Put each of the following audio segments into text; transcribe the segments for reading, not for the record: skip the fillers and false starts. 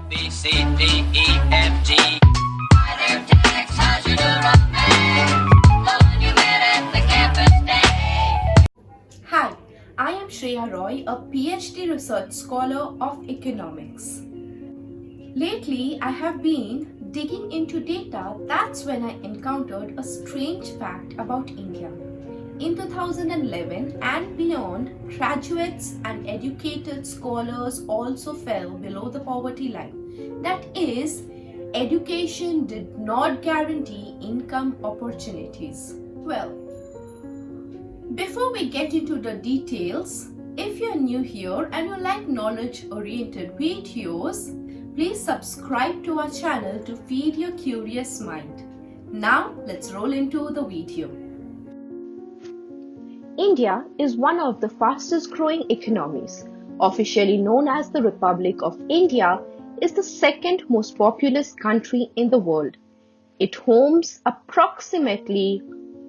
B, C, D, E, F, G. Hi, I am Shreya Roy, a PhD research scholar of economics. Lately, I have been digging into data. That's when I encountered a strange fact about India. In 2011 and beyond, graduates and educated scholars also fell below the poverty line. That is, education did not guarantee income opportunities. Well, before we get into the details, if you're new here and you like knowledge-oriented videos, please subscribe to our channel to feed your curious mind. Now, let's roll into the video. India is one of the fastest growing economies. Officially known as the Republic of India, is the second most populous country in the world. It homes approximately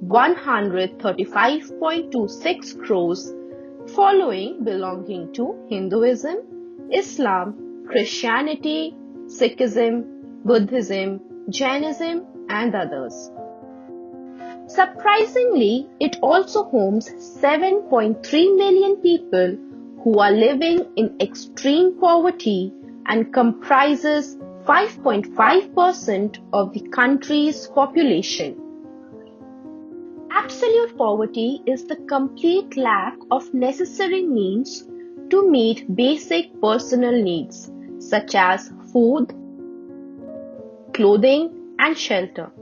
135.26 crores following belonging to Hinduism, Islam, Christianity, Sikhism, Buddhism, Jainism, and others. Surprisingly, it also homes 7.3 million people who are living in extreme poverty and comprises 5.5% of the country's population. Absolute poverty is the complete lack of necessary means to meet basic personal needs such as food, clothing, and shelter.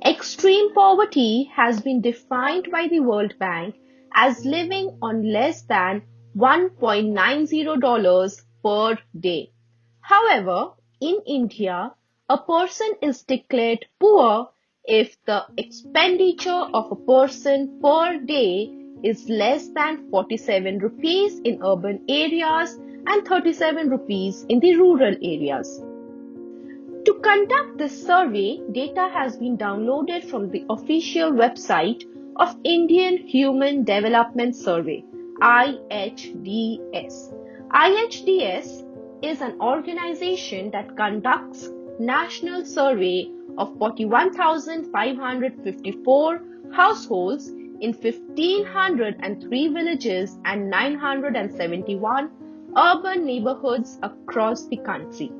Extreme poverty has been defined by the World Bank as living on less than $1.90 per day. However, in India, a person is declared poor if the expenditure of a person per day is less than 47 rupees in urban areas and 37 rupees in the rural areas. To conduct this survey, data has been downloaded from the official website of Indian Human Development Survey, IHDS. IHDS is an organization that conducts national survey of 41,554 households in 1,503 villages and 971 urban neighborhoods across the country.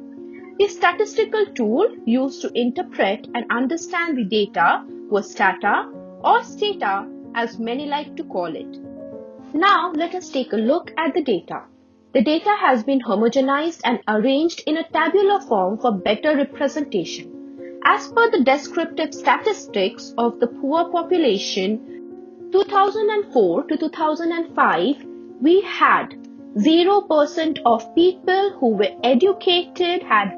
The statistical tool used to interpret and understand the data was STATA or STATA as many like to call it. Now let us take a look at the data. The data has been homogenized and arranged in a tabular form for better representation. As per the descriptive statistics of the poor population, 2004 to 2005, we had 0% of people who were educated had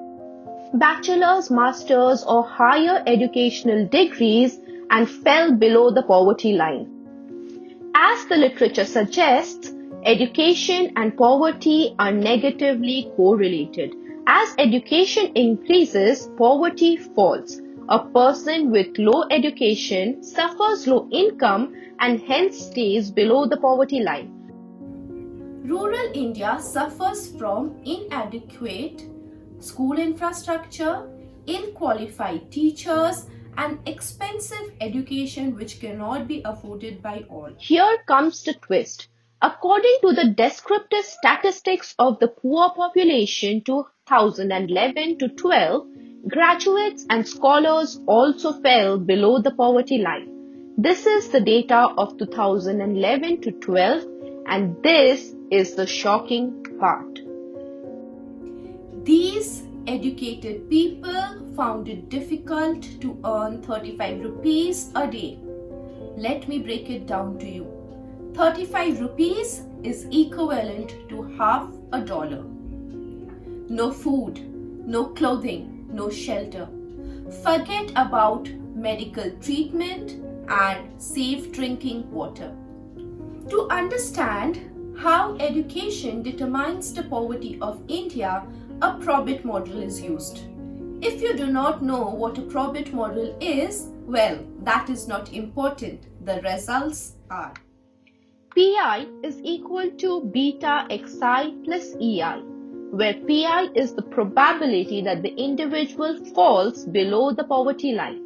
bachelor's, master's or higher educational degrees and fell below the poverty line. As the literature suggests, education and poverty are negatively correlated. As education increases, poverty falls. A person with low education suffers low income and hence stays below the poverty line. Rural India suffers from inadequate school infrastructure, ill-qualified teachers, and expensive education which cannot be afforded by all. Here comes the twist. According to the descriptive statistics of the poor population 2011 to 12, graduates and scholars also fell below the poverty line. This is the data of 2011 to 12, and this is the shocking part. These educated people found it difficult to earn 35 rupees a day. Let me break it down to you. 35 rupees is equivalent to half a dollar. No food, no clothing, no shelter. Forget about medical treatment and safe drinking water. To understand how education determines the poverty of India, a Probit model is used. If you do not know what a Probit model is, well, that is not important. The results are: Pi is equal to beta xi plus ei. where Pi is the probability that the individual falls below the poverty line.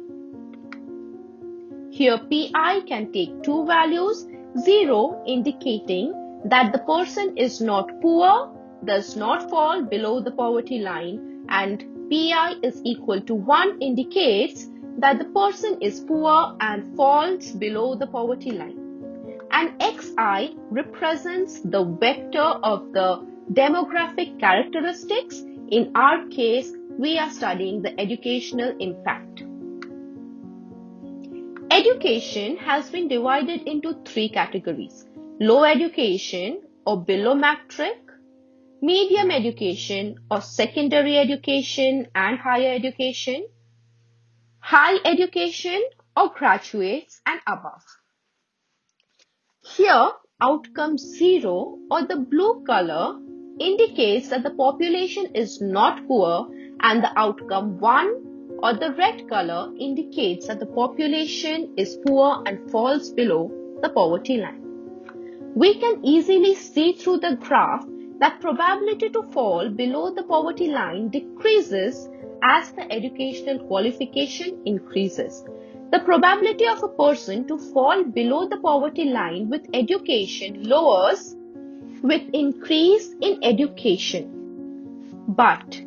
Here Pi can take two values, 0 indicating that the person is not poor, does not fall below the poverty line, and Pi is equal to 1 indicates that the person is poor and falls below the poverty line. And Xi represents the vector of the demographic characteristics. In our case, we are studying the educational impact. Education has been divided into three categories: low education or below matric, medium education or secondary education and higher education, high education or graduates and above. Here, outcome 0 or the blue color indicates that the population is not poor, and the outcome 1 or the red color indicates that the population is poor and falls below the poverty line. We can easily see through the graph that probability to fall below the poverty line decreases as the educational qualification increases. The probability of a person to fall below the poverty line with education lowers with increase in education. But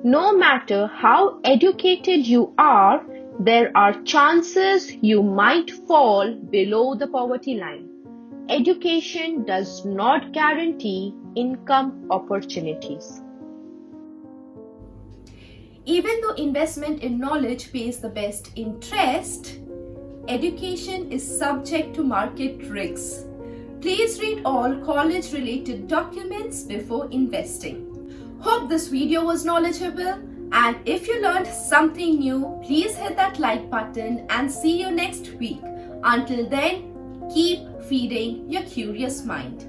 no matter how educated you are, there are chances you might fall below the poverty line. Education does not guarantee income opportunities. Even though investment in knowledge pays the best interest, education is subject to market risks. Please read all college-related documents before investing. Hope this video was knowledgeable, and if you learned something new, please hit that like button and see you next week. Until then, keep feeding your curious mind.